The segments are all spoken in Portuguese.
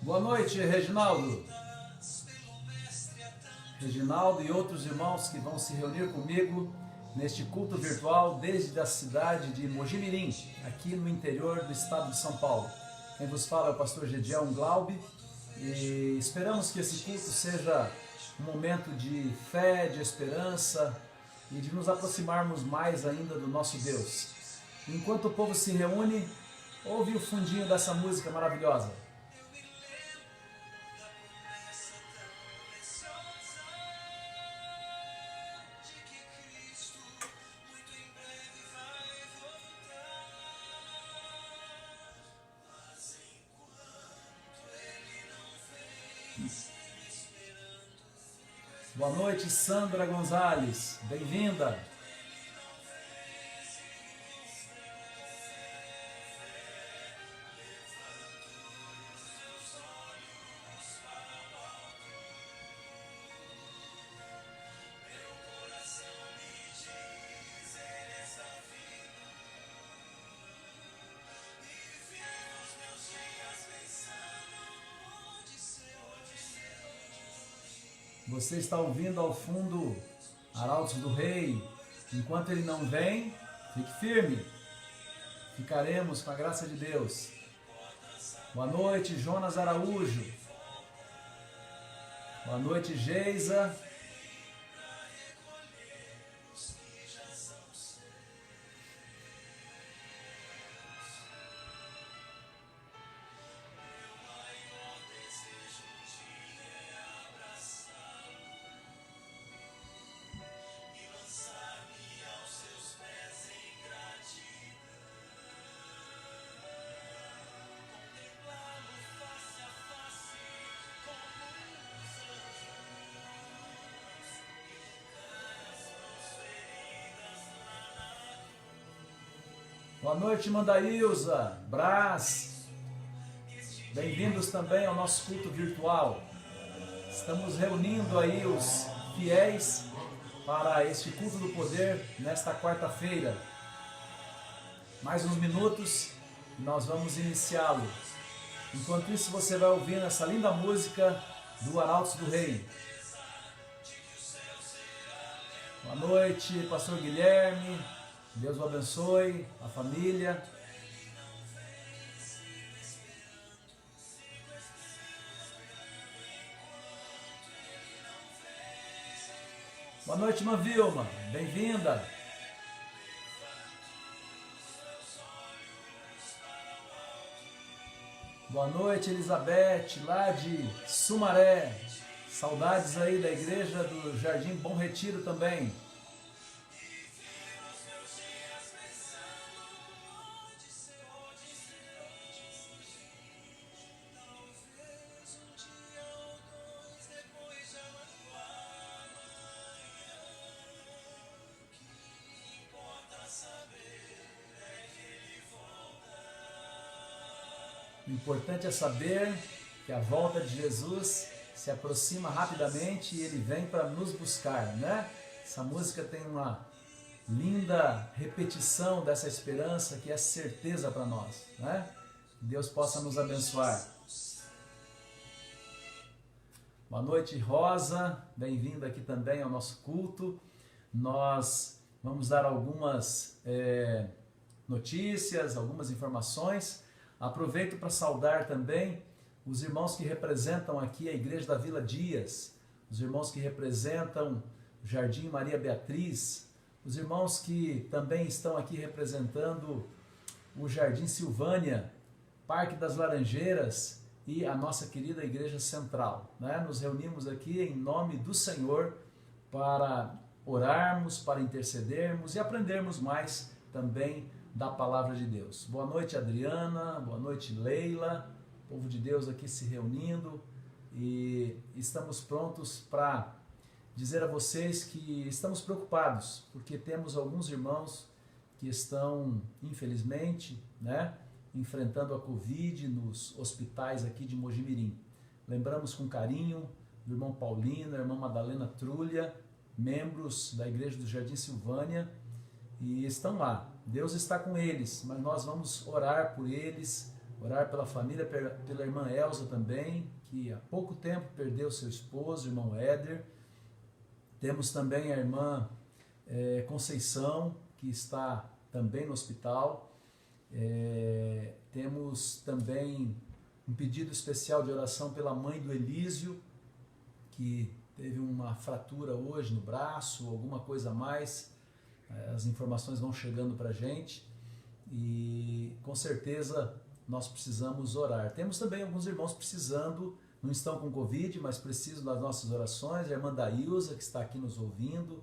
Boa noite, Reginaldo. Reginaldo e outros irmãos que vão se reunir comigo neste culto virtual desde a cidade de Mojimirim, aqui no interior do estado de São Paulo. Quem vos fala é o pastor Gediel Unglaube e esperamos que esse culto seja um momento de fé, de esperança e de nos aproximarmos mais ainda do nosso Deus. Enquanto o povo se reúne, ouve o fundinho dessa música maravilhosa. Boa noite, Sandra Gonzalez, bem-vinda. Você está ouvindo ao fundo Arautos do Rei. Enquanto ele não vem, fique firme. Ficaremos com a graça de Deus. Boa noite, Jonas Araújo. Boa noite, Geisa. Boa noite, Mandaílza, Brás. Bem-vindos também ao nosso culto virtual. Estamos reunindo aí os fiéis para este culto do poder nesta quarta-feira. Mais uns minutos e nós vamos iniciá-lo. Enquanto isso, você vai ouvindo essa linda música do Arautos do Rei. Boa noite, pastor Guilherme. Deus o abençoe, a família. Boa noite, irmã Vilma, bem-vinda. Boa noite, Elizabeth, lá de Sumaré. Saudades aí da igreja do Jardim Bom Retiro também. O importante é saber que a volta de Jesus se aproxima rapidamente e Ele vem para nos buscar, né? Essa música tem uma linda repetição dessa esperança que é certeza para nós, né? Que Deus possa nos abençoar. Boa noite, Rosa, bem-vinda aqui também ao nosso culto. Nós vamos dar algumas notícias, algumas informações. Aproveito para saudar também os irmãos que representam aqui a Igreja da Vila Dias, os irmãos que representam o Jardim Maria Beatriz, os irmãos que também estão aqui representando o Jardim Silvânia, Parque das Laranjeiras e a nossa querida Igreja Central, né? Nos reunimos aqui em nome do Senhor para orarmos, para intercedermos e aprendermos mais também da palavra de Deus. Boa noite, Adriana, boa noite, Leila, povo de Deus aqui se reunindo e estamos prontos para dizer a vocês que estamos preocupados, porque temos alguns irmãos que estão, infelizmente, né, enfrentando a Covid nos hospitais aqui de Mojimirim. Lembramos com carinho do irmão Paulino, da irmã Madalena Trulha, membros da Igreja do Jardim Silvânia, e estão lá. Deus está com eles, mas nós vamos orar por eles, Orar pela família, pela irmã Elza também, que há pouco tempo perdeu seu esposo, irmão Éder. Temos também a irmã Conceição, que está também no hospital. Temos também um pedido especial de oração pela mãe do Elísio, que teve uma fratura hoje no braço, alguma coisa a mais. As informações vão chegando para a gente e com certeza nós precisamos orar. Temos também alguns irmãos precisando, não estão com Covid, mas precisam das nossas orações. A irmã Daílza, que está aqui nos ouvindo,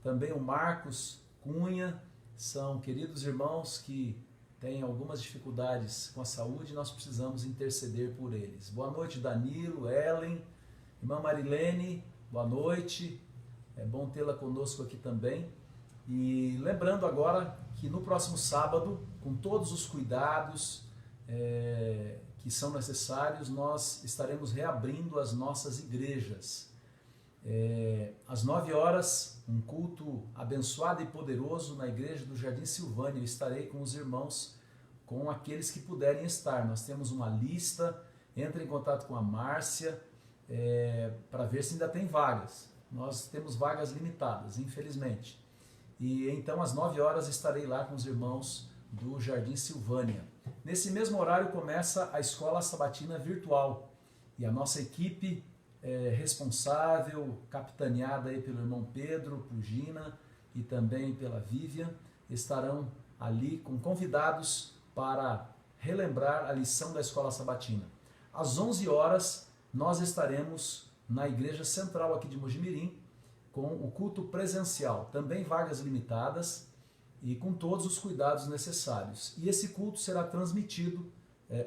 também o Marcos Cunha, são queridos irmãos que têm algumas dificuldades com a saúde e nós precisamos interceder por eles. Boa noite, Danilo, Ellen, irmã Marilene, boa noite, é bom tê-la conosco aqui também. E lembrando agora que no próximo sábado, com todos os cuidados que são necessários, nós estaremos reabrindo as nossas igrejas. Às 9 horas, um culto abençoado e poderoso na igreja do Jardim Silvânia. Eu estarei com os irmãos, com aqueles que puderem estar. Nós temos uma lista, entre em contato com a Márcia, para ver se ainda tem vagas. Nós temos vagas limitadas, infelizmente. E então às 9 horas estarei lá com os irmãos do Jardim Silvânia. Nesse mesmo horário começa a Escola Sabatina Virtual. E a nossa equipe responsável, capitaneada aí pelo irmão Pedro, por Gina e também pela Vivian, estarão ali com convidados para relembrar a lição da Escola Sabatina. Às 11 horas nós estaremos na Igreja Central aqui de Mojimirim, com o culto presencial, também vagas limitadas e com todos os cuidados necessários. E esse culto será transmitido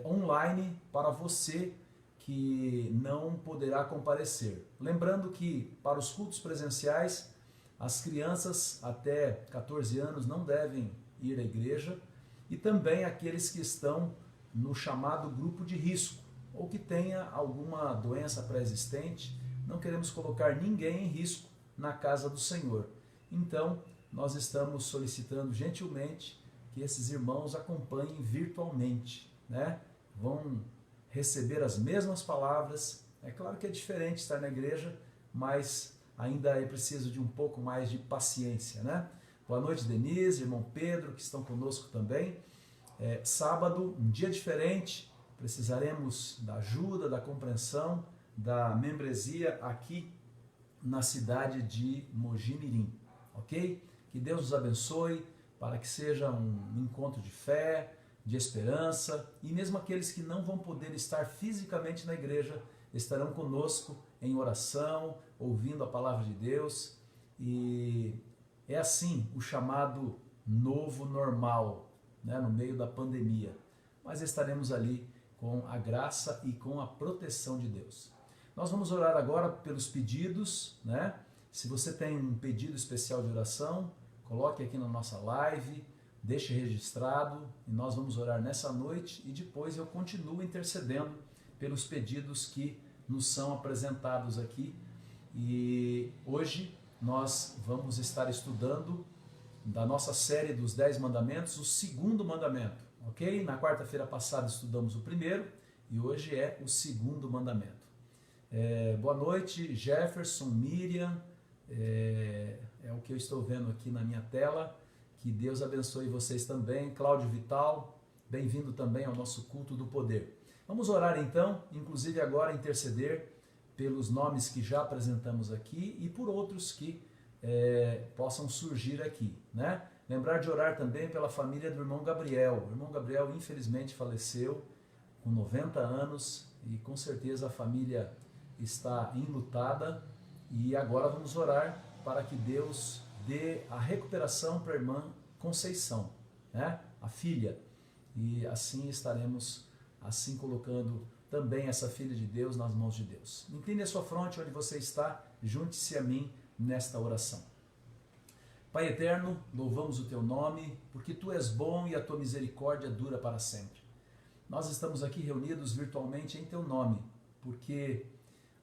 online para você que não poderá comparecer. Lembrando que para os cultos presenciais, as crianças até 14 anos não devem ir à igreja e também aqueles que estão no chamado grupo de risco ou que tenha alguma doença pré-existente. Não queremos colocar ninguém em risco na casa do Senhor. Então, nós estamos solicitando gentilmente que esses irmãos acompanhem virtualmente, né? Vão receber as mesmas palavras. É claro que é diferente estar na igreja, mas ainda é preciso de um pouco mais de paciência, né? Boa noite, Denise, irmão Pedro, que estão conosco também. Sábado, um dia diferente, precisaremos da ajuda, da compreensão, da membresia aqui na cidade de Mojimirim, ok? Que Deus nos abençoe para que seja um encontro de fé, de esperança, e mesmo aqueles que não vão poder estar fisicamente na igreja estarão conosco em oração, ouvindo a palavra de Deus. E é assim o chamado novo normal, né, no meio da pandemia. Mas estaremos ali com a graça e com a proteção de Deus. Nós vamos orar agora pelos pedidos, né? Se você tem um pedido especial de oração, coloque aqui na nossa live, deixe registrado e nós vamos orar nessa noite e depois eu continuo intercedendo pelos pedidos que nos são apresentados aqui. E hoje nós vamos estar estudando da nossa série dos 10 mandamentos, o segundo mandamento, ok? Na quarta-feira passada estudamos o primeiro e hoje é o segundo mandamento. Boa noite, Jefferson, Miriam, é o que eu estou vendo aqui na minha tela. Que Deus abençoe vocês também. Cláudio Vital, bem-vindo também ao nosso culto do poder. Vamos orar então, inclusive agora interceder pelos nomes que já apresentamos aqui e por outros que possam surgir aqui, né? Lembrar de orar também pela família do irmão Gabriel. O irmão Gabriel infelizmente faleceu com 90 anos e com certeza a família está enlutada e agora vamos orar para que Deus dê a recuperação para a irmã Conceição, né? A filha, e assim estaremos assim colocando também essa filha de Deus nas mãos de Deus. Incline a sua fronte onde você está, junte-se a mim nesta oração. Pai eterno, louvamos o teu nome, porque tu és bom e a tua misericórdia dura para sempre. Nós estamos aqui reunidos virtualmente em teu nome, porque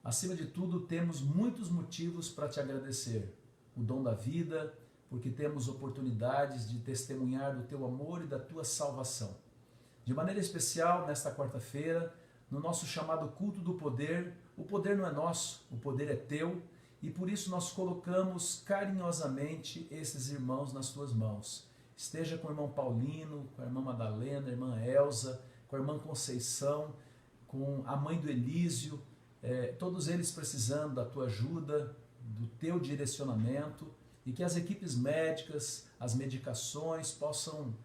acima de tudo temos muitos motivos para te agradecer. O dom da vida, porque temos oportunidades de testemunhar do teu amor e da tua salvação. de maneira especial nesta quarta-feira, no nosso chamado culto do poder. O poder não é nosso, o poder é teu, e por isso nós colocamos carinhosamente esses irmãos nas tuas mãos. Esteja com o irmão Paulino, com a irmã Madalena, a irmã Elza, com a irmã Conceição, com a mãe do Elísio, todos eles precisando da tua ajuda, do teu direcionamento, e que as equipes médicas, as medicações possam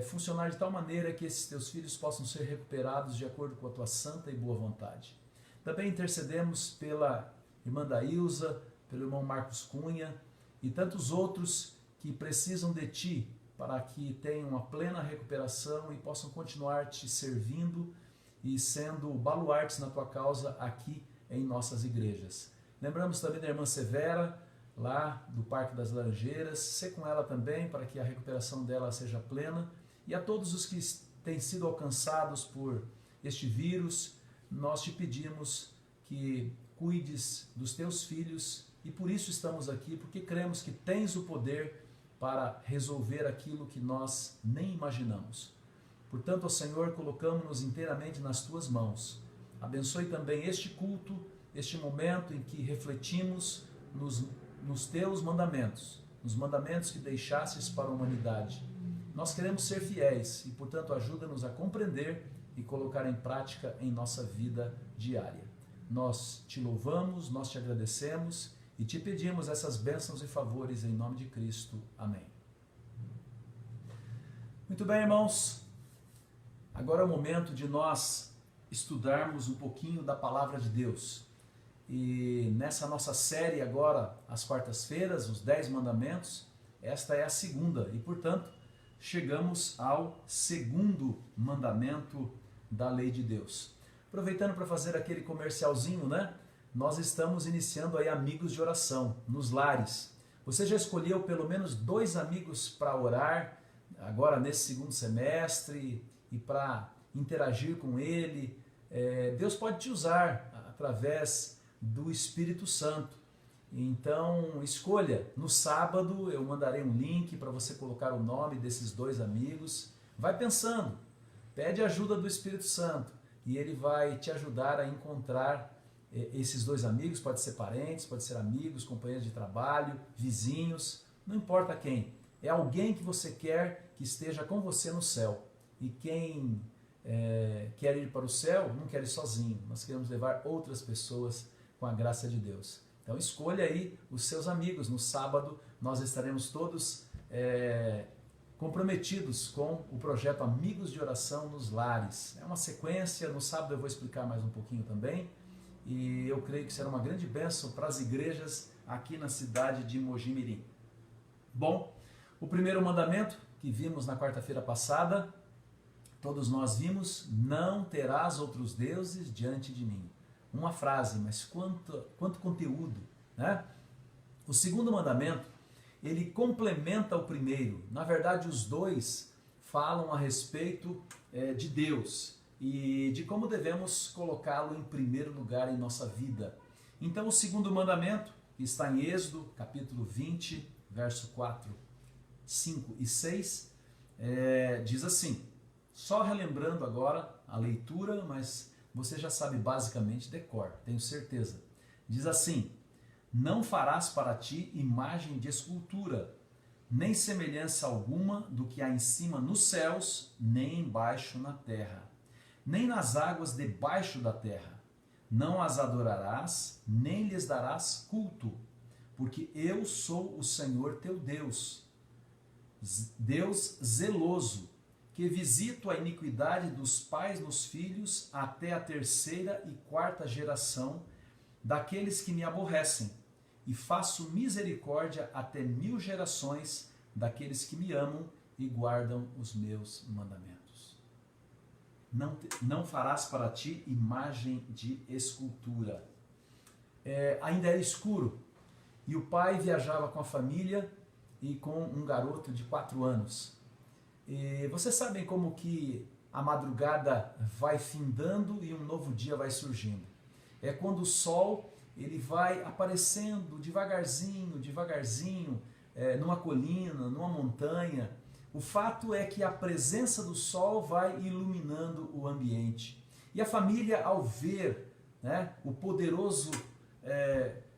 funcionar de tal maneira que esses teus filhos possam ser recuperados de acordo com a tua santa e boa vontade. Também intercedemos pela irmã Daílza, pelo irmão Marcos Cunha e tantos outros que precisam de ti para que tenham uma plena recuperação e possam continuar te servindo e sendo baluartes na tua causa aqui em nossas igrejas. Lembramos também da irmã Severa, lá do Parque das Laranjeiras, sê com ela também para que a recuperação dela seja plena, e a todos os que têm sido alcançados por este vírus, nós te pedimos que cuides dos teus filhos, e por isso estamos aqui, porque cremos que tens o poder para resolver aquilo que nós nem imaginamos. Portanto, ó Senhor, colocamos-nos inteiramente nas tuas mãos. Abençoe também este culto, este momento em que refletimos nos teus mandamentos, nos mandamentos que deixastes para a humanidade. Nós queremos ser fiéis e, portanto, ajuda-nos a compreender e colocar em prática em nossa vida diária. Nós te louvamos, nós te agradecemos e te pedimos essas bênçãos e favores em nome de Cristo. Amém. Muito bem, irmãos. Agora é o momento de nós estudarmos um pouquinho da Palavra de Deus. E nessa nossa série agora, às quartas-feiras, os 10 mandamentos, esta é a segunda e, portanto, chegamos ao segundo mandamento da lei de Deus. Aproveitando para fazer aquele comercialzinho, né? Nós estamos iniciando aí amigos de oração, nos lares. Você já escolheu pelo menos 2 amigos para orar, agora nesse segundo semestre, e para interagir com ele? Deus pode te usar através do Espírito Santo. Então escolha, no sábado eu mandarei um link para você colocar o nome desses 2 amigos. Vai pensando, pede ajuda do Espírito Santo e ele vai te ajudar a encontrar esses 2 amigos. Pode ser parentes, pode ser amigos, companheiros de trabalho, vizinhos, não importa quem. É alguém que você quer que esteja com você no céu. E quem quer ir para o céu não quer ir sozinho. Nós queremos levar outras pessoas com a graça de Deus. Então escolha aí os seus amigos. No sábado nós estaremos todos comprometidos com o projeto Amigos de Oração nos Lares. É uma sequência, no sábado eu vou explicar mais um pouquinho também. E eu creio que será uma grande bênção para as igrejas aqui na cidade de Mogi Mirim. Bom, o primeiro mandamento que vimos na quarta-feira passada, todos nós vimos: não terás outros deuses diante de mim. Uma frase, mas quanto conteúdo, né? O segundo mandamento, ele complementa o primeiro. Na verdade, os 2 falam a respeito de Deus e de como devemos colocá-lo em primeiro lugar em nossa vida. Então, o segundo mandamento, que está em Êxodo, capítulo 20, verso 4, 5 e 6, diz assim, só relembrando agora a leitura, mas você já sabe basicamente de cor, tenho certeza. Diz assim: não farás para ti imagem de escultura, nem semelhança alguma do que há em cima nos céus, nem embaixo na terra, nem nas águas debaixo da terra. Não as adorarás, nem lhes darás culto, porque eu sou o Senhor teu Deus, Deus zeloso, que visito a iniquidade dos pais nos filhos até a 3ª e 4ª geração daqueles que me aborrecem, e faço misericórdia até 1000 gerações daqueles que me amam e guardam os meus mandamentos. Não farás para ti imagem de escultura. Ainda era escuro, e o pai viajava com a família e com um garoto de 4 anos. E vocês sabem como que a madrugada vai findando e um novo dia vai surgindo. É quando o sol ele vai aparecendo devagarzinho, numa colina, numa montanha. O fato é que a presença do sol vai iluminando o ambiente. E a família, ao ver, né, o poderoso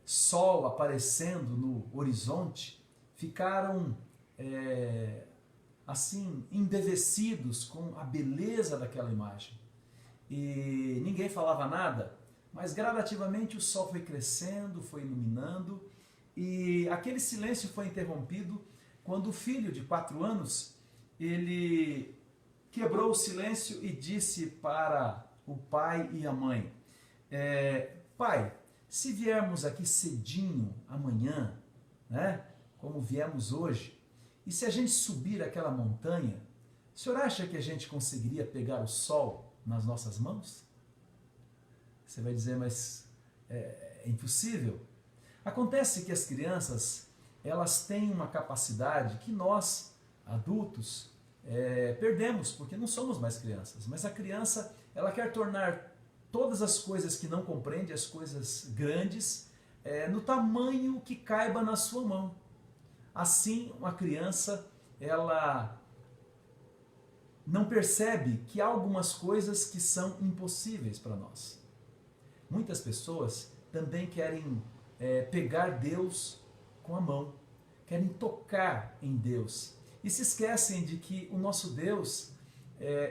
sol aparecendo no horizonte, ficaram assim, embevecidos com a beleza daquela imagem. E ninguém falava nada, mas gradativamente o sol foi crescendo, foi iluminando, e aquele silêncio foi interrompido quando o filho de 4 anos, ele quebrou o silêncio e disse para o pai e a mãe, pai, se viermos aqui cedinho amanhã, né, como viemos hoje, e se a gente subir aquela montanha, o senhor acha que a gente conseguiria pegar o sol nas nossas mãos? Você vai dizer, mas é impossível. Acontece que as crianças, elas têm uma capacidade que nós, adultos, perdemos, porque não somos mais crianças. Mas a criança, ela quer tornar todas as coisas que não compreende, as coisas grandes, no tamanho que caiba na sua mão. Assim, uma criança, ela não percebe que há algumas coisas que são impossíveis para nós. Muitas pessoas também querem pegar Deus com a mão, querem tocar em Deus e se esquecem de que o nosso Deus,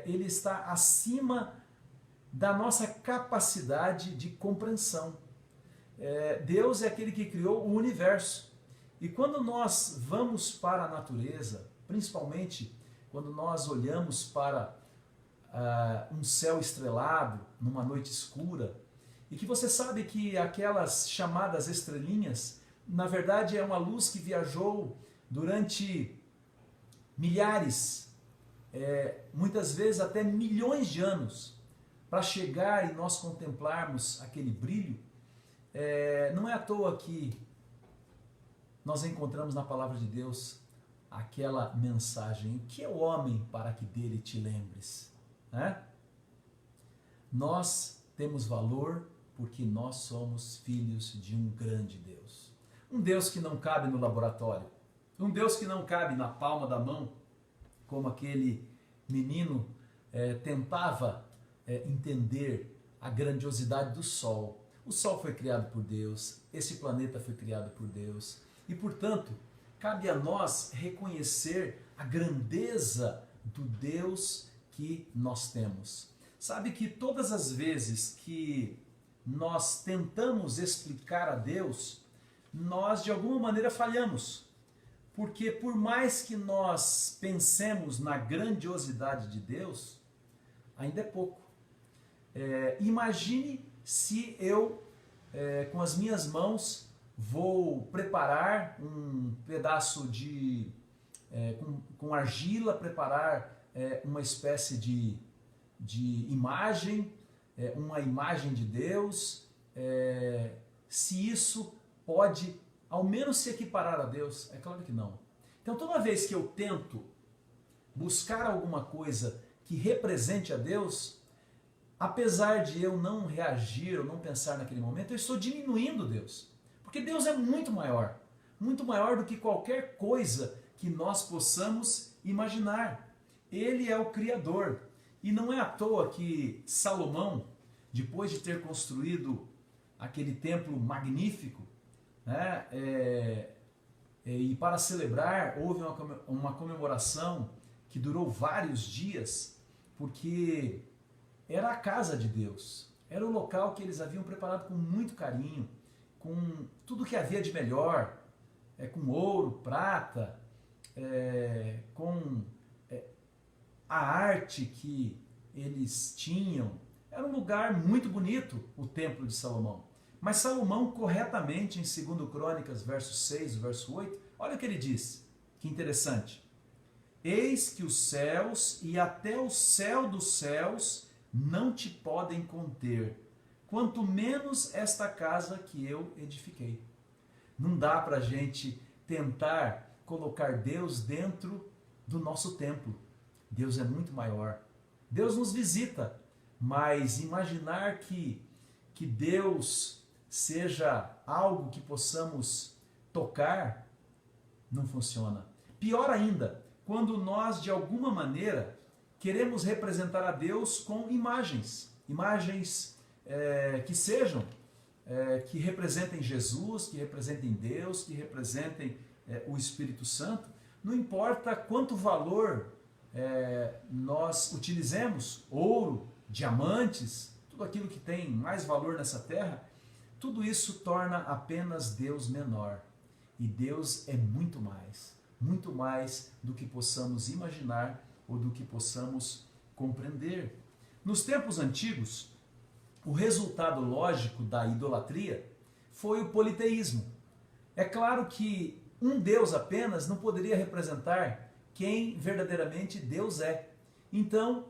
ele está acima da nossa capacidade de compreensão. Deus é aquele que criou o universo. E quando nós vamos para a natureza, principalmente quando nós olhamos para um céu estrelado, numa noite escura, e que você sabe que aquelas chamadas estrelinhas, na verdade é uma luz que viajou durante milhares, muitas vezes até milhões de anos, para chegar e nós contemplarmos aquele brilho, não é à toa que nós encontramos na palavra de Deus aquela mensagem, o que é o homem para que dele te lembres? Né? Nós temos valor porque nós somos filhos de um grande Deus. Um Deus que não cabe no laboratório, um Deus que não cabe na palma da mão, como aquele menino tentava entender a grandiosidade do sol. O sol foi criado por Deus, esse planeta foi criado por Deus, e portanto, cabe a nós reconhecer a grandeza do Deus que nós temos. Sabe que todas as vezes que nós tentamos explicar a Deus, nós de alguma maneira falhamos. Porque por mais que nós pensemos na grandiosidade de Deus, ainda é pouco. Imagine se eu, com as minhas mãos, vou preparar um pedaço de, com argila, preparar uma espécie de imagem, uma imagem de Deus, se isso pode ao menos se equiparar a Deus. É claro que não. Então toda vez que eu tento buscar alguma coisa que represente a Deus, apesar de eu não reagir ou não pensar naquele momento, eu estou diminuindo Deus. Porque Deus é muito maior do que qualquer coisa que nós possamos imaginar. Ele é o Criador. E não é à toa que Salomão, depois de ter construído aquele templo magnífico, né, e para celebrar, houve uma comemoração que durou vários dias, porque era a casa de Deus. Era o local que eles haviam preparado com muito carinho, com tudo que havia de melhor, com ouro, prata, com a arte que eles tinham. Era um lugar muito bonito, o Templo de Salomão. Mas Salomão, corretamente, em 2 Crônicas, verso 6, verso 8, olha o que ele diz, que interessante. Eis que os céus e até o céu dos céus não te podem conter, quanto menos esta casa que eu edifiquei. Não dá para a gente tentar colocar Deus dentro do nosso templo. Deus é muito maior. Deus nos visita, mas imaginar que Deus seja algo que possamos tocar, não funciona. Pior ainda, quando nós, de alguma maneira, queremos representar a Deus com imagens. Imagens que representem Jesus, que representem Deus, que representem o Espírito Santo. Não importa quanto valor nós utilizemos, ouro, diamantes, tudo aquilo que tem mais valor nessa terra, tudo isso torna apenas Deus menor. E Deus é muito mais do que possamos imaginar ou do que possamos compreender. Nos tempos antigos, o resultado lógico da idolatria foi o politeísmo. É claro que um Deus apenas não poderia representar quem verdadeiramente Deus é. Então,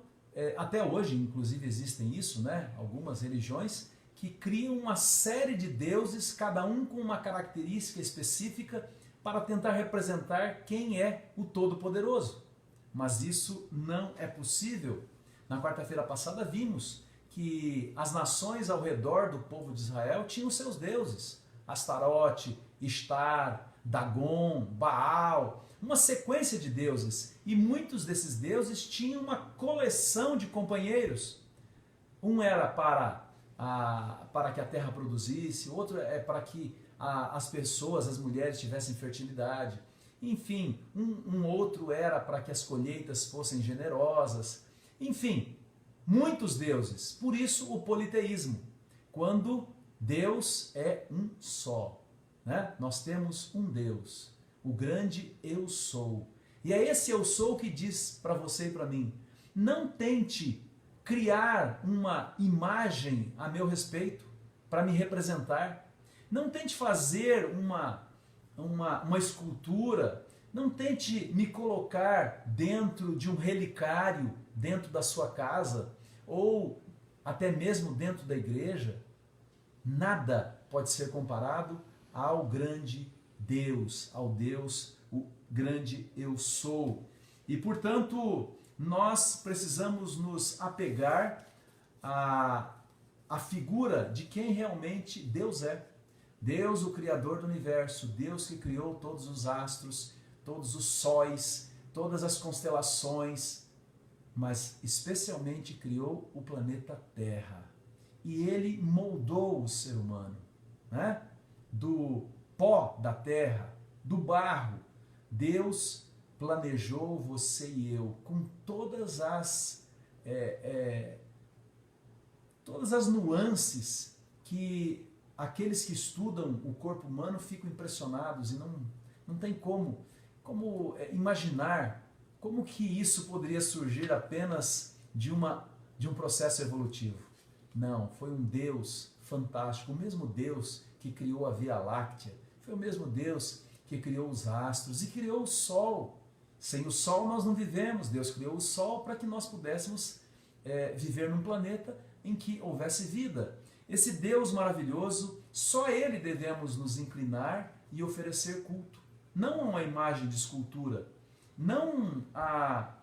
até hoje, inclusive existem isso, né? Algumas religiões que criam uma série de deuses, cada um com uma característica específica, para tentar representar quem é o Todo-Poderoso. Mas isso não é possível. Na quarta-feira passada vimos que as nações ao redor do povo de Israel tinham seus deuses. Astarote, Ishtar, Dagon, Baal, uma sequência de deuses. E muitos desses deuses tinham uma coleção de companheiros. Um era para que a terra produzisse, outro é para que as pessoas, as mulheres tivessem fertilidade. Enfim, um outro era para que as colheitas fossem generosas. Enfim, muitos deuses. Por isso o politeísmo, quando Deus é um só. Né? Nós temos um Deus, o grande Eu Sou. E é esse Eu Sou que diz para você e para mim: não tente criar uma imagem a meu respeito para me representar. Não tente fazer uma escultura. Não tente me colocar dentro de um relicário, dentro da sua casa, ou até mesmo dentro da igreja. Nada pode ser comparado ao grande Deus, ao Deus, o grande Eu Sou. E, portanto, nós precisamos nos apegar à figura de quem realmente Deus é. Deus, o Criador do universo, Deus que criou todos os astros, todos os sóis, todas as constelações, mas especialmente criou o planeta Terra. E Ele moldou o ser humano, né? Do pó da terra, do barro. Deus planejou você e eu com todas as nuances que aqueles que estudam o corpo humano ficam impressionados e não tem como imaginar como que isso poderia surgir apenas de um processo evolutivo. Não, foi um Deus fantástico, o mesmo Deus que criou a Via Láctea, foi o mesmo Deus que criou os astros e criou o Sol. Sem o Sol nós não vivemos. Deus criou o Sol para que nós pudéssemos viver num planeta em que houvesse vida. Esse Deus maravilhoso, só Ele devemos nos inclinar e oferecer culto. Não a uma imagem de escultura, não a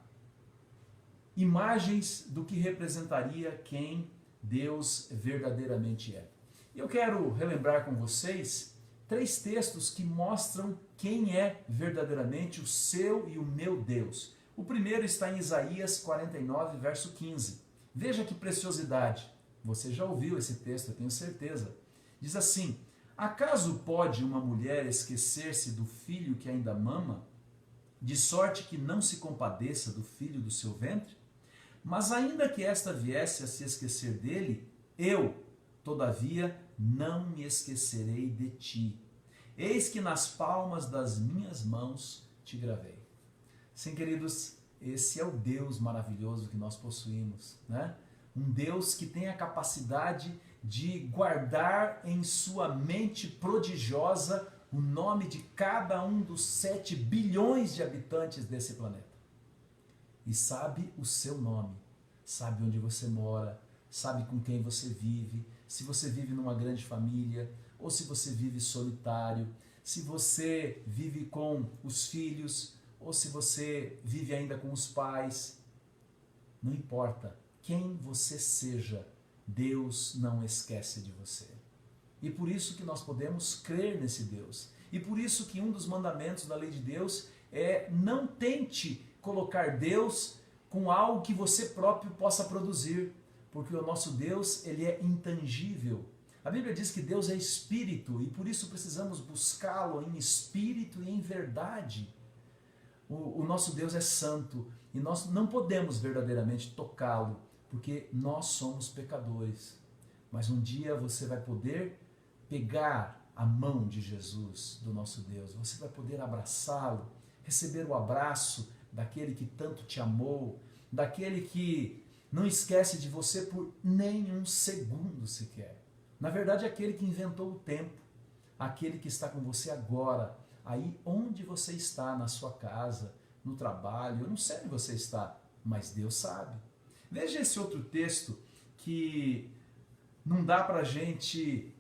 imagens do que representaria quem Deus verdadeiramente é. Eu quero relembrar com vocês 3 textos que mostram quem é verdadeiramente o seu e o meu Deus. O primeiro está em Isaías 49, verso 15. Veja que preciosidade. Você já ouviu esse texto, eu tenho certeza. Diz assim: acaso pode uma mulher esquecer-se do filho que ainda mama, de sorte que não se compadeça do filho do seu ventre? Mas ainda que esta viesse a se esquecer dele, eu, todavia, não me esquecerei de ti. Eis que nas palmas das minhas mãos te gravei. Sim, queridos, esse é o Deus maravilhoso que nós possuímos, né? Um Deus que tem a capacidade de guardar em sua mente prodigiosa o nome de cada um dos 7 bilhões de habitantes desse planeta. E sabe o seu nome, sabe onde você mora, sabe com quem você vive, se você vive numa grande família, ou se você vive solitário, se você vive com os filhos, ou se você vive ainda com os pais. Não importa quem você seja, Deus não esquece de você. E por isso que nós podemos crer nesse Deus. E por isso que um dos mandamentos da lei de Deus Não tente colocar Deus com algo que você próprio possa produzir, porque o nosso Deus, ele é intangível. A Bíblia diz que Deus é espírito e por isso precisamos buscá-lo em espírito e em verdade. O nosso Deus é santo e nós não podemos verdadeiramente tocá-lo, porque nós somos pecadores. Mas um dia você vai poder pegar a mão de Jesus, do nosso Deus, você vai poder abraçá-lo, receber o abraço daquele que tanto te amou, daquele que não esquece de você por nem um segundo sequer. Na verdade, é aquele que inventou o tempo, aquele que está com você agora, aí onde você está, na sua casa, no trabalho, eu não sei onde você está, mas Deus sabe. Veja esse outro texto que não dá para a gente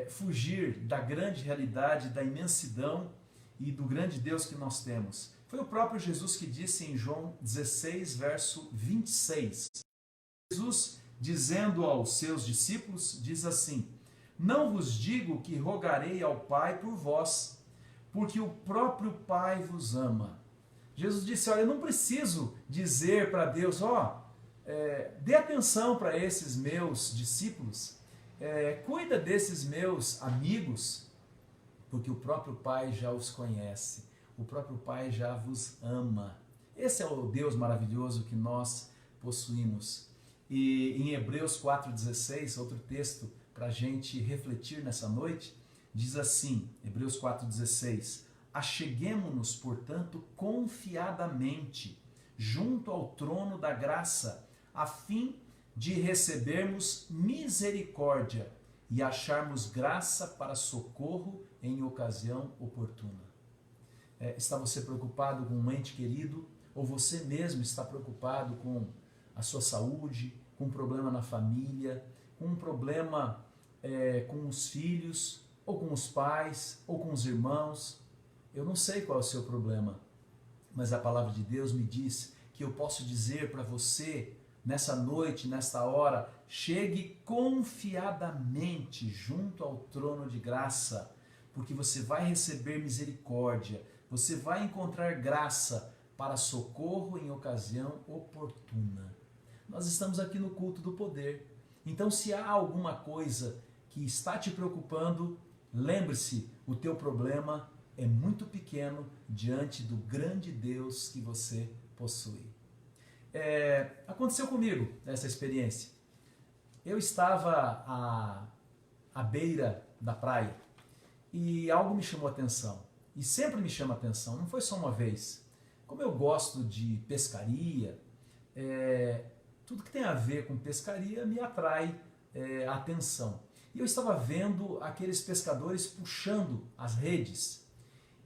fugir da grande realidade, da imensidão e do grande Deus que nós temos. Foi o próprio Jesus que disse em João 16, verso 26. Jesus, dizendo aos seus discípulos, diz assim: não vos digo que rogarei ao Pai por vós, porque o próprio Pai vos ama. Jesus disse, olha, eu não preciso dizer para Deus, dê atenção para esses meus discípulos, cuida desses meus amigos, porque o próprio Pai já os conhece, o próprio Pai já vos ama. Esse é o Deus maravilhoso que nós possuímos. E em Hebreus 4,16, outro texto para a gente refletir nessa noite, diz assim, Hebreus 4,16, acheguemo-nos, portanto, confiadamente junto ao trono da graça, a fim de recebermos misericórdia e acharmos graça para socorro em ocasião oportuna. Está você preocupado com um ente querido? Ou você mesmo está preocupado com a sua saúde, com um problema na família, com um problema com os filhos, ou com os pais, ou com os irmãos? Eu não sei qual é o seu problema, mas a palavra de Deus me diz que eu posso dizer para você, nessa noite, nesta hora, chegue confiadamente junto ao trono de graça, porque você vai receber misericórdia, você vai encontrar graça para socorro em ocasião oportuna. Nós estamos aqui no culto do poder, então se há alguma coisa que está te preocupando, lembre-se, o teu problema é muito pequeno diante do grande Deus que você possui. Aconteceu comigo essa experiência. Eu estava à beira da praia e algo me chamou a atenção. E sempre me chama a atenção, não foi só uma vez. Como eu gosto de pescaria, tudo que tem a ver com pescaria me atrai a atenção. E eu estava vendo aqueles pescadores puxando as redes.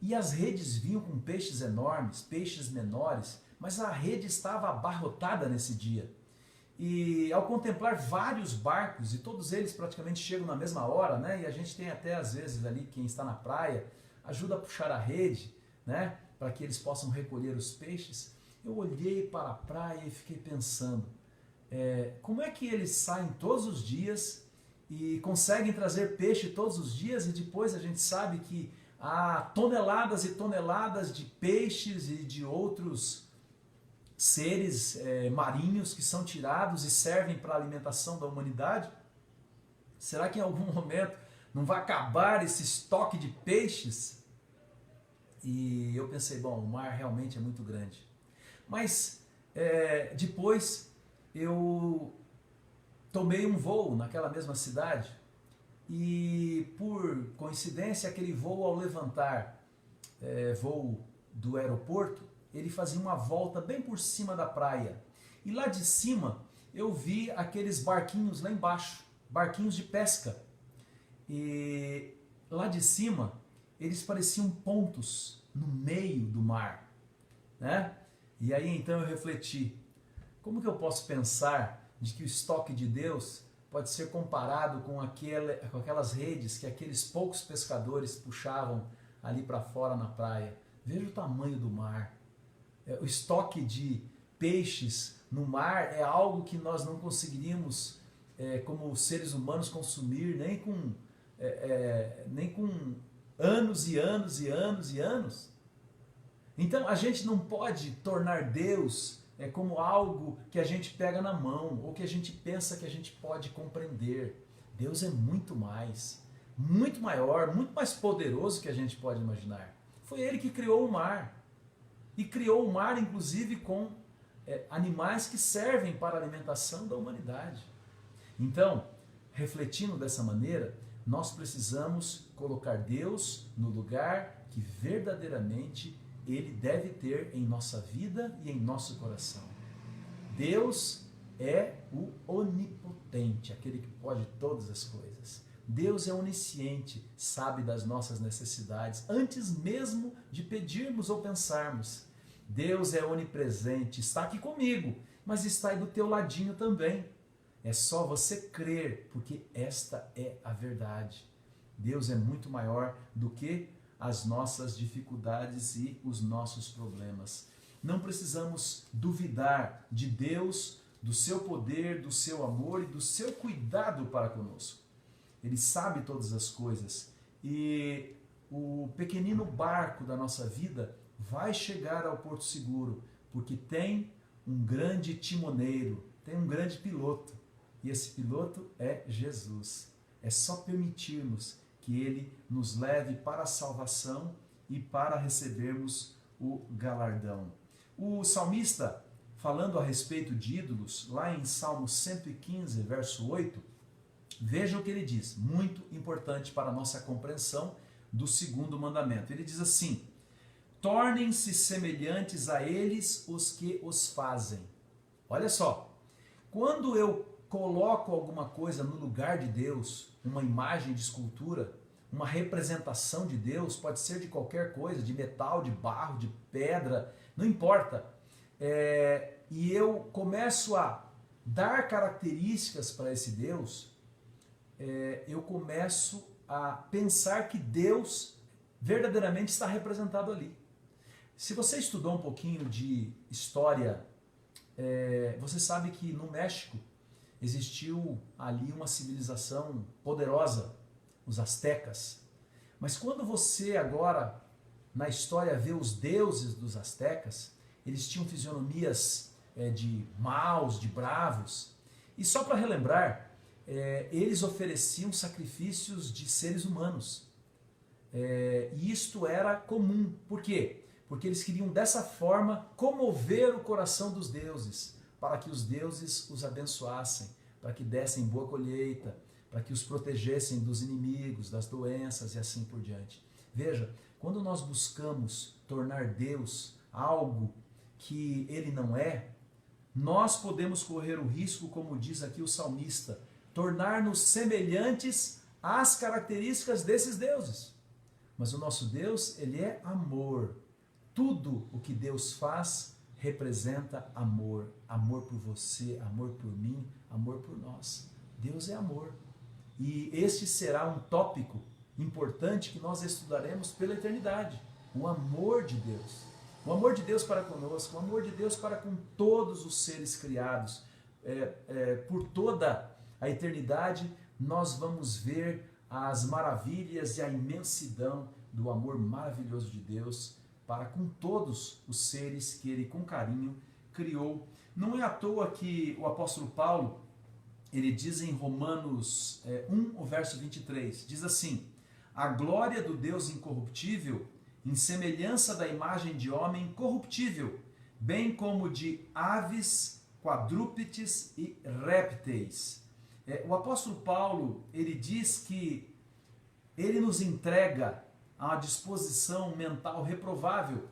E as redes vinham com peixes enormes, peixes menores, mas a rede estava abarrotada nesse dia. E ao contemplar vários barcos, e todos eles praticamente chegam na mesma hora, né? E a gente tem até às vezes ali, quem está na praia, ajuda a puxar a rede, né? Para que eles possam recolher os peixes. Eu olhei para a praia e fiquei pensando, como é que eles saem todos os dias e conseguem trazer peixe todos os dias, e depois a gente sabe que há toneladas e toneladas de peixes e de outros seres marinhos que são tirados e servem para a alimentação da humanidade? Será que em algum momento não vai acabar esse estoque de peixes? E eu pensei, bom, o mar realmente é muito grande. Mas depois eu tomei um voo naquela mesma cidade e, por coincidência, aquele voo, ao levantar, voo do aeroporto, ele fazia uma volta bem por cima da praia. E lá de cima eu vi aqueles barquinhos lá embaixo, barquinhos de pesca. E lá de cima eles pareciam pontos no meio do mar, né? E aí então eu refleti, como que eu posso pensar de que o estoque de Deus pode ser comparado com aquelas redes que aqueles poucos pescadores puxavam ali para fora na praia? Veja o tamanho do mar. O estoque de peixes no mar é algo que nós não conseguiríamos, como seres humanos, consumir nem com anos e anos e anos e anos. Então a gente não pode tornar Deus como algo que a gente pega na mão ou que a gente pensa que a gente pode compreender. Deus é muito mais, muito maior, muito mais poderoso que a gente pode imaginar. Foi Ele que criou o mar. E criou o mar, inclusive, com animais que servem para a alimentação da humanidade. Então, refletindo dessa maneira, nós precisamos colocar Deus no lugar que verdadeiramente Ele deve ter em nossa vida e em nosso coração. Deus é o onipotente, aquele que pode todas as coisas. Deus é onisciente, sabe das nossas necessidades, antes mesmo de pedirmos ou pensarmos. Deus é onipresente, está aqui comigo, mas está aí do teu ladinho também. É só você crer, porque esta é a verdade. Deus é muito maior do que as nossas dificuldades e os nossos problemas. Não precisamos duvidar de Deus, do seu poder, do seu amor e do seu cuidado para conosco. Ele sabe todas as coisas e o pequenino barco da nossa vida vai chegar ao porto seguro, porque tem um grande timoneiro, tem um grande piloto. E esse piloto é Jesus. É só permitirmos que Ele nos leve para a salvação e para recebermos o galardão. O salmista, falando a respeito de ídolos, lá em Salmo 115, verso 8, veja o que ele diz, muito importante para a nossa compreensão do segundo mandamento. Ele diz assim: tornem-se semelhantes a eles os que os fazem. Olha só, quando eu coloco alguma coisa no lugar de Deus, uma imagem de escultura, uma representação de Deus, pode ser de qualquer coisa, de metal, de barro, de pedra, não importa, e eu começo a dar características para esse Deus, eu começo a pensar que Deus verdadeiramente está representado ali. Se você estudou um pouquinho de história, você sabe que no México existiu ali uma civilização poderosa, os astecas. Mas quando você agora, na história, vê os deuses dos astecas, eles tinham fisionomias de maus, de bravos. E só para relembrar, eles ofereciam sacrifícios de seres humanos. E isto era comum. Por quê? Porque eles queriam dessa forma comover o coração dos deuses, para que os deuses os abençoassem, para que dessem boa colheita, para que os protegessem dos inimigos, das doenças e assim por diante. Veja, quando nós buscamos tornar Deus algo que Ele não é, nós podemos correr o risco, como diz aqui o salmista, tornar-nos semelhantes às características desses deuses. Mas o nosso Deus, Ele é amor. Tudo o que Deus faz representa amor. Amor por você, amor por mim, amor por nós. Deus é amor. E este será um tópico importante que nós estudaremos pela eternidade. O amor de Deus. O amor de Deus para conosco, o amor de Deus para com todos os seres criados. Por toda a eternidade, nós vamos ver as maravilhas e a imensidão do amor maravilhoso de Deus para com todos os seres que Ele com carinho criou. Não é à toa que o apóstolo Paulo, ele diz em Romanos 1, o verso 23, diz assim: a glória do Deus incorruptível, em semelhança da imagem de homem corruptível, bem como de aves, quadrúpedes e répteis. O apóstolo Paulo, ele diz que ele nos entrega a uma disposição mental reprovável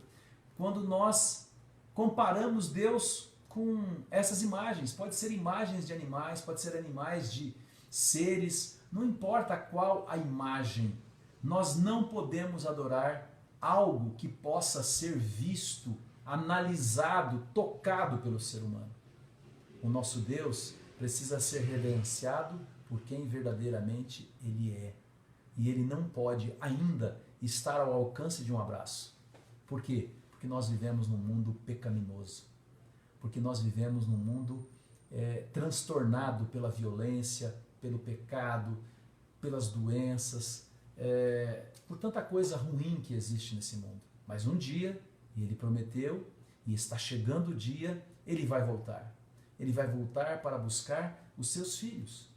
quando nós comparamos Deus com essas imagens. Pode ser imagens de animais, pode ser animais de seres, não importa qual a imagem. Nós não podemos adorar algo que possa ser visto, analisado, tocado pelo ser humano. O nosso Deus precisa ser reverenciado por quem verdadeiramente Ele é. E Ele não pode ainda estar ao alcance de um abraço. Por quê? Porque nós vivemos num mundo pecaminoso. Porque nós vivemos num mundo transtornado pela violência, pelo pecado, pelas doenças, por tanta coisa ruim que existe nesse mundo. Mas um dia E ele prometeu, e está chegando o dia, ele vai voltar. Ele vai voltar para buscar os seus filhos.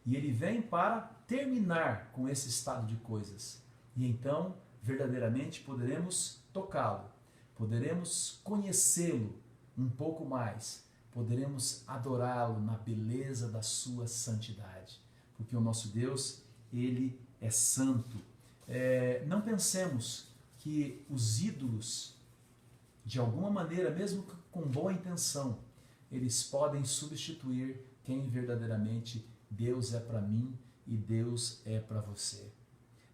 E ele vem para terminar com esse estado de coisas. E então, verdadeiramente, poderemos tocá-lo, poderemos conhecê-lo um pouco mais, poderemos adorá-lo na beleza da sua santidade. Porque o nosso Deus, ele é santo. Não pensemos que os ídolos, de alguma maneira, mesmo com boa intenção, eles podem substituir quem verdadeiramente Deus é para mim e Deus é para você.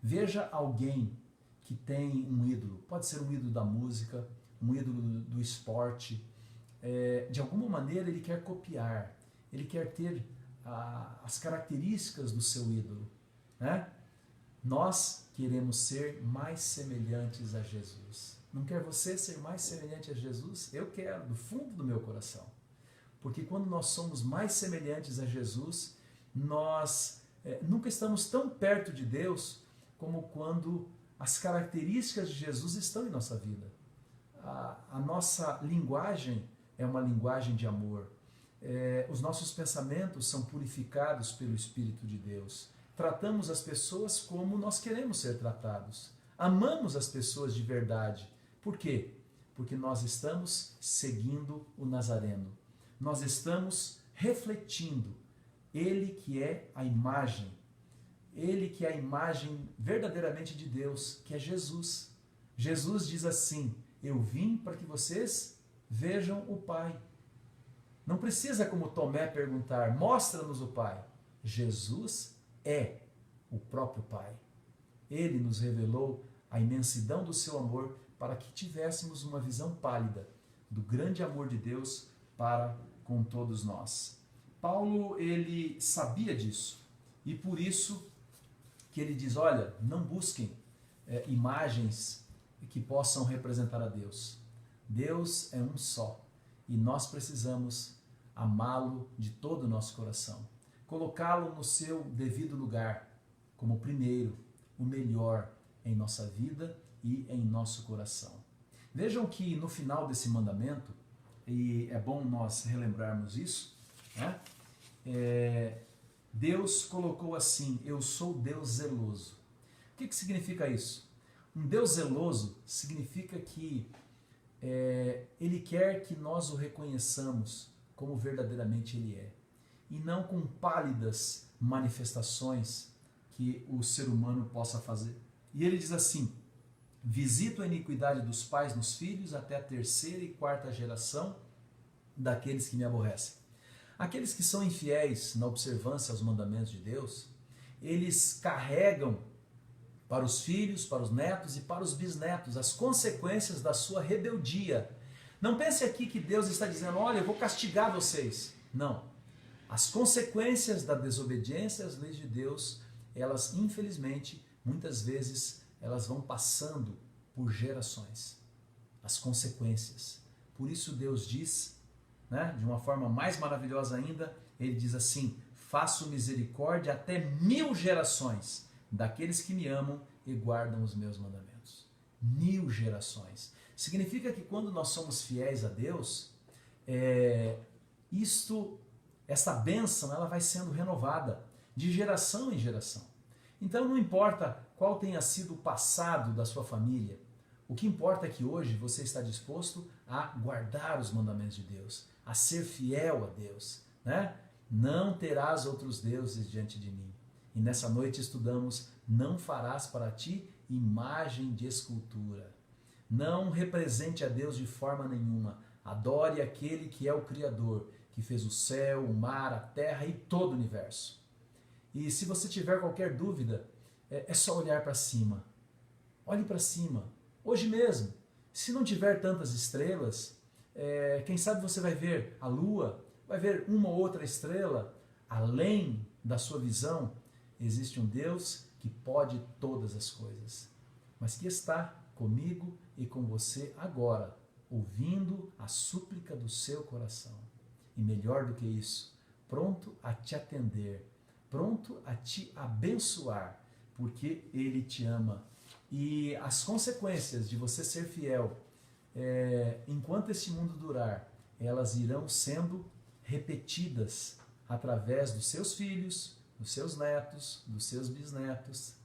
Veja alguém que tem um ídolo, pode ser um ídolo da música, um ídolo do esporte, de alguma maneira ele quer copiar, ele quer ter as características do seu ídolo, né? Nós queremos ser mais semelhantes a Jesus. Não quer você ser mais semelhante a Jesus? Eu quero, do fundo do meu coração. Porque quando nós somos mais semelhantes a Jesus, nós nunca estamos tão perto de Deus como quando as características de Jesus estão em nossa vida. A nossa linguagem é uma linguagem de amor. Os nossos pensamentos são purificados pelo Espírito de Deus. Tratamos as pessoas como nós queremos ser tratados. Amamos as pessoas de verdade. Por quê? Porque nós estamos seguindo o Nazareno. Nós estamos refletindo Ele que é a imagem. Ele que é a imagem verdadeiramente de Deus, que é Jesus. Jesus diz assim: eu vim para que vocês vejam o Pai. Não precisa, como Tomé, perguntar, mostra-nos o Pai. Jesus é o próprio Pai. Ele nos revelou a imensidão do seu amor para que tivéssemos uma visão pálida do grande amor de Deus para com todos nós. Paulo, ele sabia disso e por isso que ele diz, olha, não busquem imagens que possam representar a Deus. Deus é um só e nós precisamos amá-lo de todo o nosso coração. Colocá-lo no seu devido lugar, como o primeiro, o melhor em nossa vida e em nosso coração. Vejam que no final desse mandamento, e é bom nós relembrarmos isso, né? Deus colocou assim, eu sou Deus zeloso. O que significa isso? Um Deus zeloso significa que Ele quer que nós o reconheçamos como verdadeiramente Ele é, e não com pálidas manifestações que o ser humano possa fazer. E ele diz assim, visito a iniquidade dos pais nos filhos até a terceira e quarta geração daqueles que me aborrecem. Aqueles que são infiéis na observância aos mandamentos de Deus, eles carregam para os filhos, para os netos e para os bisnetos as consequências da sua rebeldia. Não pense aqui que Deus está dizendo, olha, eu vou castigar vocês. Não. As consequências da desobediência às leis de Deus, elas infelizmente, muitas vezes, elas vão passando por gerações. As consequências. Por isso Deus diz, né, de uma forma mais maravilhosa ainda, Ele diz assim, faço misericórdia até 1000 gerações daqueles que me amam e guardam os meus mandamentos. 1000 gerações. Significa que quando nós somos fiéis a Deus, essa bênção ela vai sendo renovada de geração em geração. Então não importa qual tenha sido o passado da sua família, o que importa é que hoje você está disposto a guardar os mandamentos de Deus, a ser fiel a Deus, né? Não terás outros deuses diante de mim. E nessa noite estudamos, não farás para ti imagem de escultura. Não represente a Deus de forma nenhuma. Adore aquele que é o Criador, que fez o céu, o mar, a terra e todo o universo. E se você tiver qualquer dúvida, é só olhar para cima. Olhe para cima, hoje mesmo. Se não tiver tantas estrelas, quem sabe você vai ver a lua, vai ver uma ou outra estrela. Além da sua visão, existe um Deus que pode todas as coisas, mas que está comigo e com você agora, ouvindo a súplica do seu coração. E melhor do que isso, pronto a te atender, pronto a te abençoar, porque Ele te ama. E as consequências de você ser fiel enquanto esse mundo durar, elas irão sendo repetidas através dos seus filhos, dos seus netos, dos seus bisnetos.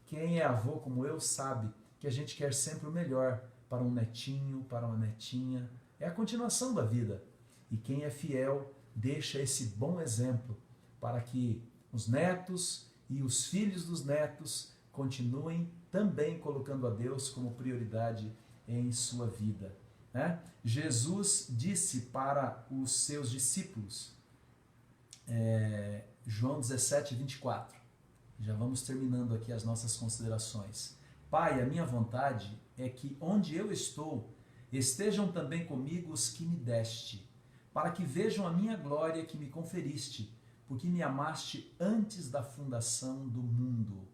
Quem é avô como eu sabe que a gente quer sempre o melhor para um netinho, para uma netinha. É a continuação da vida. E quem é fiel deixa esse bom exemplo para que os netos e os filhos dos netos continuem também colocando a Deus como prioridade em sua vida. Né? Jesus disse para os seus discípulos, João 17, 24, já vamos terminando aqui as nossas considerações. Pai, a minha vontade é que onde eu estou, estejam também comigo os que me deste, para que vejam a minha glória que me conferiste, porque me amaste antes da fundação do mundo.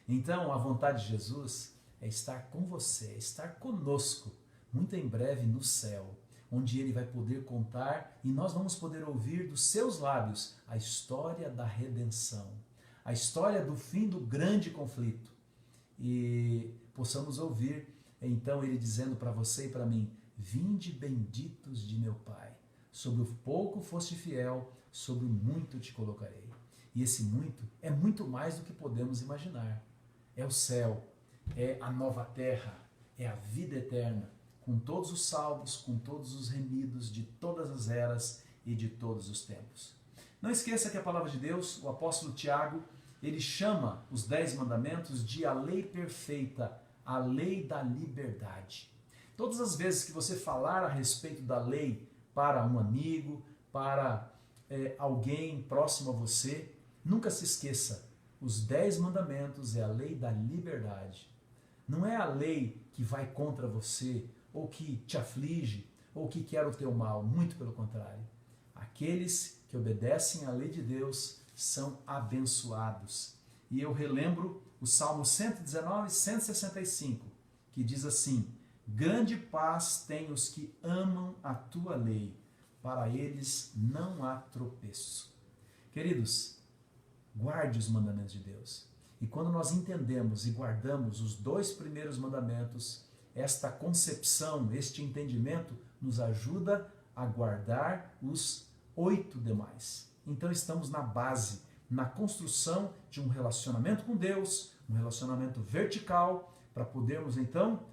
Então, a vontade de Jesus é estar com você, é estar conosco, muito em breve no céu, onde Ele vai poder contar e nós vamos poder ouvir dos seus lábios a história da redenção, a história do fim do grande conflito. E possamos ouvir, então, Ele dizendo para você e para mim, vinde benditos de meu Pai, sobre o pouco foste fiel, sobre o muito te colocarei. E esse muito é muito mais do que podemos imaginar. É o céu, é a nova terra, é a vida eterna, com todos os salvos, com todos os remidos de todas as eras e de todos os tempos. Não esqueça que a palavra de Deus, o apóstolo Tiago, ele chama os 10 mandamentos de a lei perfeita, a lei da liberdade. Todas as vezes que você falar a respeito da lei para um amigo, para alguém próximo a você, nunca se esqueça, os 10 mandamentos é a lei da liberdade. Não é a lei que vai contra você, ou que te aflige, ou que quer o teu mal, muito pelo contrário. Aqueles que obedecem à lei de Deus são abençoados. E eu relembro o Salmo 119, 165, que diz assim, grande paz têm os que amam a tua lei, para eles não há tropeço. Queridos, guarde os mandamentos de Deus. E quando nós entendemos e guardamos os 2 primeiros mandamentos, esta concepção, este entendimento nos ajuda a guardar os 8 demais. Então estamos na base, na construção de um relacionamento com Deus, um relacionamento vertical, para podermos então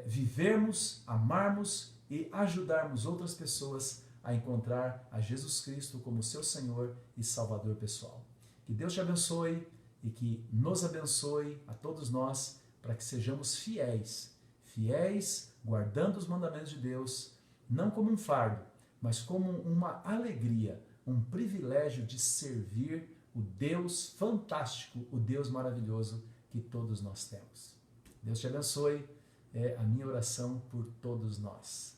vivermos, amarmos e ajudarmos outras pessoas a encontrar a Jesus Cristo como seu Senhor e Salvador pessoal. Que Deus te abençoe e que nos abençoe a todos nós para que sejamos fiéis, guardando os mandamentos de Deus, não como um fardo, mas como uma alegria, um privilégio de servir o Deus fantástico, o Deus maravilhoso que todos nós temos. Deus te abençoe, é a minha oração por todos nós.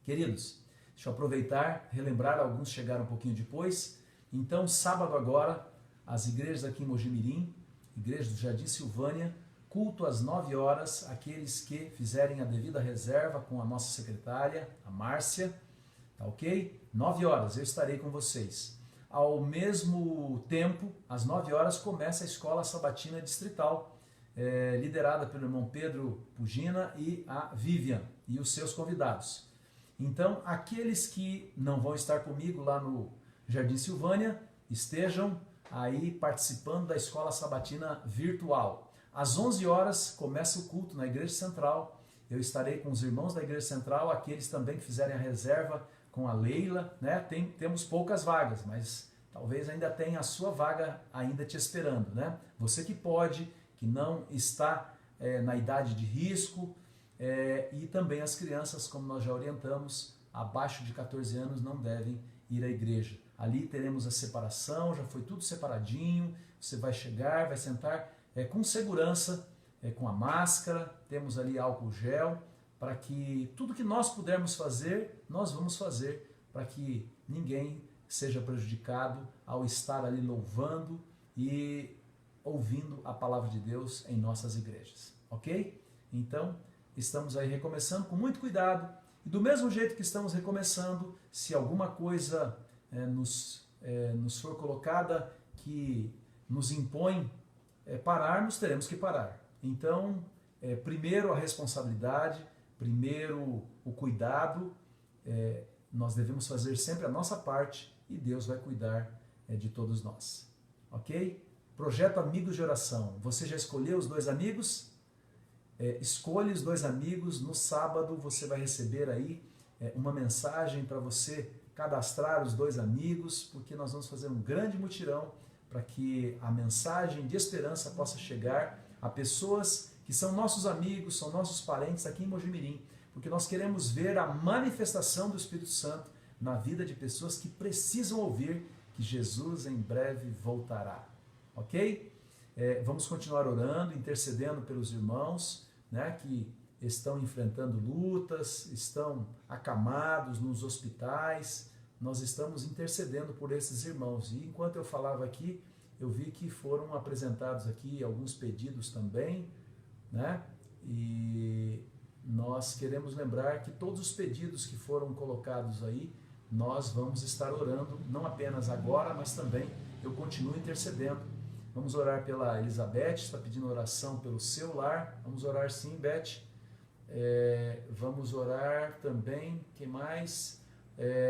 Queridos, deixa eu aproveitar, relembrar, alguns chegaram um pouquinho depois. Então, sábado agora, as igrejas aqui em Mojimirim, igreja do Jardim Silvânia, culto às 9 horas, aqueles que fizerem a devida reserva com a nossa secretária, a Márcia, tá ok? 9 horas, eu estarei com vocês. Ao mesmo tempo, às 9 horas, começa a Escola Sabatina Distrital, liderada pelo irmão Pedro Pugina e a Vivian e os seus convidados. Então, aqueles que não vão estar comigo lá no Jardim Silvânia, estejam aí participando da Escola Sabatina Virtual. Às 11 horas começa o culto na Igreja Central. Eu estarei com os irmãos da Igreja Central, aqueles também que fizerem a reserva com a Leila, né? Temos poucas vagas, mas talvez ainda tenha a sua vaga ainda te esperando, né? Você que pode, que não está na idade de risco, e também as crianças, como nós já orientamos, abaixo de 14 anos não devem ir à igreja. Ali teremos a separação, já foi tudo separadinho, você vai chegar, vai sentar com segurança, com a máscara, temos ali álcool gel, para que tudo que nós pudermos fazer, nós vamos fazer, para que ninguém seja prejudicado ao estar ali louvando e ouvindo a palavra de Deus em nossas igrejas, ok? Então, estamos aí recomeçando com muito cuidado, e do mesmo jeito que estamos recomeçando, se alguma coisa nos for colocada que nos impõe pararmos, teremos que parar. Então, primeiro a responsabilidade, primeiro o cuidado, nós devemos fazer sempre a nossa parte e Deus vai cuidar de todos nós. Ok? Projeto Amigos de Oração. Você já escolheu os 2 amigos? Escolhe os 2 amigos. No sábado você vai receber aí uma mensagem para você cadastrar os 2 amigos, porque nós vamos fazer um grande mutirão para que a mensagem de esperança possa chegar a pessoas que são nossos amigos, são nossos parentes aqui em Mojimirim, porque nós queremos ver a manifestação do Espírito Santo na vida de pessoas que precisam ouvir que Jesus em breve voltará. Ok? Vamos continuar orando, intercedendo pelos irmãos, né, que estão enfrentando lutas, estão acamados nos hospitais. Nós estamos intercedendo por esses irmãos. E enquanto eu falava aqui, eu vi que foram apresentados aqui alguns pedidos também, né? E nós queremos lembrar que todos os pedidos que foram colocados aí, nós vamos estar orando, não apenas agora, mas também eu continuo intercedendo. Vamos orar pela Elizabeth, está pedindo oração pelo seu lar. Vamos orar sim, Beth. Vamos orar também, quem mais?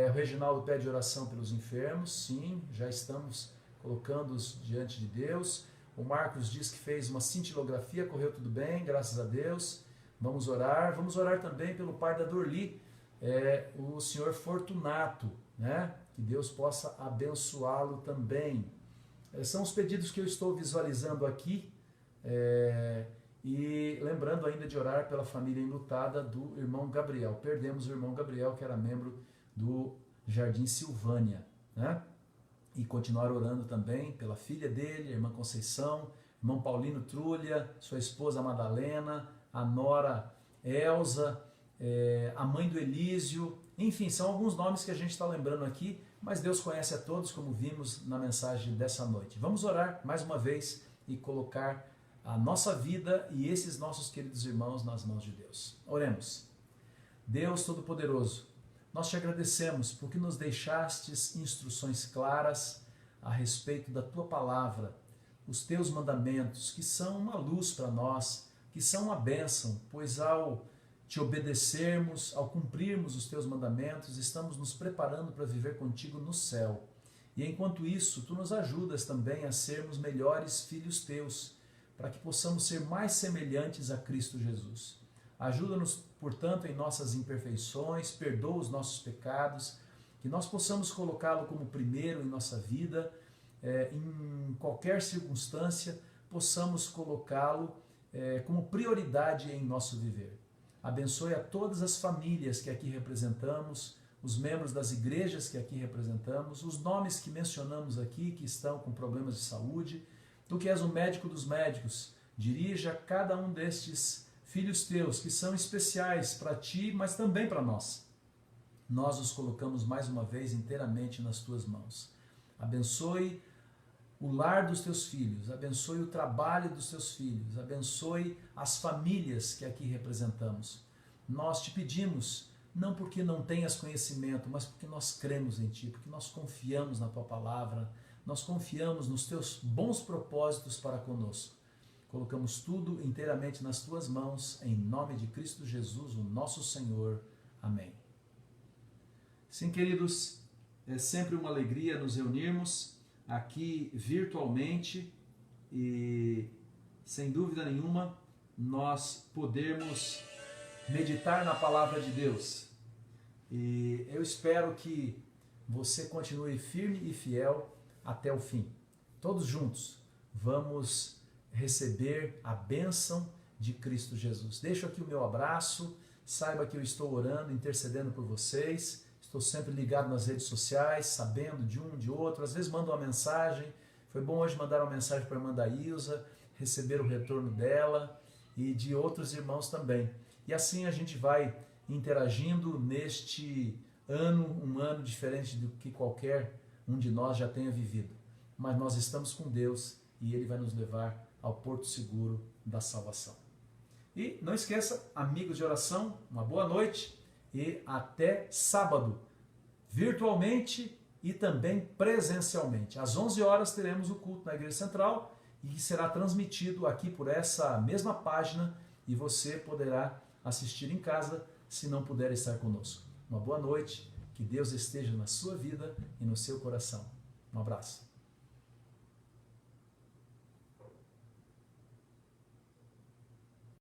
O Reginaldo pede oração pelos enfermos, sim, já estamos colocando-os diante de Deus. O Marcos diz que fez uma cintilografia, correu tudo bem, graças a Deus. Vamos orar também pelo pai da Dorli, o senhor Fortunato, né? Que Deus possa abençoá-lo também. São os pedidos que eu estou visualizando aqui, e lembrando ainda de orar pela família enlutada do irmão Gabriel. Perdemos o irmão Gabriel, que era membro do Jardim Silvânia, né? E continuar orando também pela filha dele, a irmã Conceição, irmão Paulino Trulha, sua esposa Madalena, a nora Elza, a mãe do Elísio, enfim, são alguns nomes que a gente está lembrando aqui, mas Deus conhece a todos, como vimos na mensagem dessa noite. Vamos orar mais uma vez e colocar a nossa vida e esses nossos queridos irmãos nas mãos de Deus. Oremos. Deus Todo-Poderoso, nós te agradecemos porque nos deixastes instruções claras a respeito da tua palavra, os teus mandamentos, que são uma luz para nós, que são uma bênção, pois ao te obedecermos, ao cumprirmos os teus mandamentos, estamos nos preparando para viver contigo no céu. E enquanto isso, tu nos ajudas também a sermos melhores filhos teus, para que possamos ser mais semelhantes a Cristo Jesus. Ajuda-nos, portanto, em nossas imperfeições, perdoa os nossos pecados, que nós possamos colocá-lo como primeiro em nossa vida, em qualquer circunstância, possamos colocá-lo como prioridade em nosso viver. Abençoe a todas as famílias que aqui representamos, os membros das igrejas que aqui representamos, os nomes que mencionamos aqui que estão com problemas de saúde. Tu que és o médico dos médicos, dirija cada um destes filhos teus que são especiais para ti, mas também para nós. Nós os colocamos mais uma vez inteiramente nas tuas mãos. Abençoe o lar dos teus filhos, abençoe o trabalho dos teus filhos, abençoe as famílias que aqui representamos. Nós te pedimos, não porque não tenhas conhecimento, mas porque nós cremos em ti, porque nós confiamos na tua palavra, nós confiamos nos teus bons propósitos para conosco. Colocamos tudo inteiramente nas tuas mãos, em nome de Cristo Jesus, o nosso Senhor. Amém. Sim, queridos, é sempre uma alegria nos reunirmos aqui virtualmente e, sem dúvida nenhuma, nós podermos meditar na palavra de Deus. E eu espero que você continue firme e fiel até o fim. Todos juntos vamos receber a bênção de Cristo Jesus. Deixo aqui o meu abraço, saiba que eu estou orando, intercedendo por vocês. Estou sempre ligado nas redes sociais, sabendo de um, de outro. Às vezes mando uma mensagem. Foi bom hoje mandar uma mensagem para a irmã Daílza, receber o retorno dela e de outros irmãos também. E assim a gente vai interagindo neste ano, um ano diferente do que qualquer um de nós já tenha vivido. Mas nós estamos com Deus e Ele vai nos levar ao porto seguro da salvação. E não esqueça, amigos de oração, uma boa noite. E até sábado, virtualmente e também presencialmente. Às 11 horas teremos o culto na Igreja Central e será transmitido aqui por essa mesma página e você poderá assistir em casa, se não puder estar conosco. Uma boa noite, que Deus esteja na sua vida e no seu coração. Um abraço.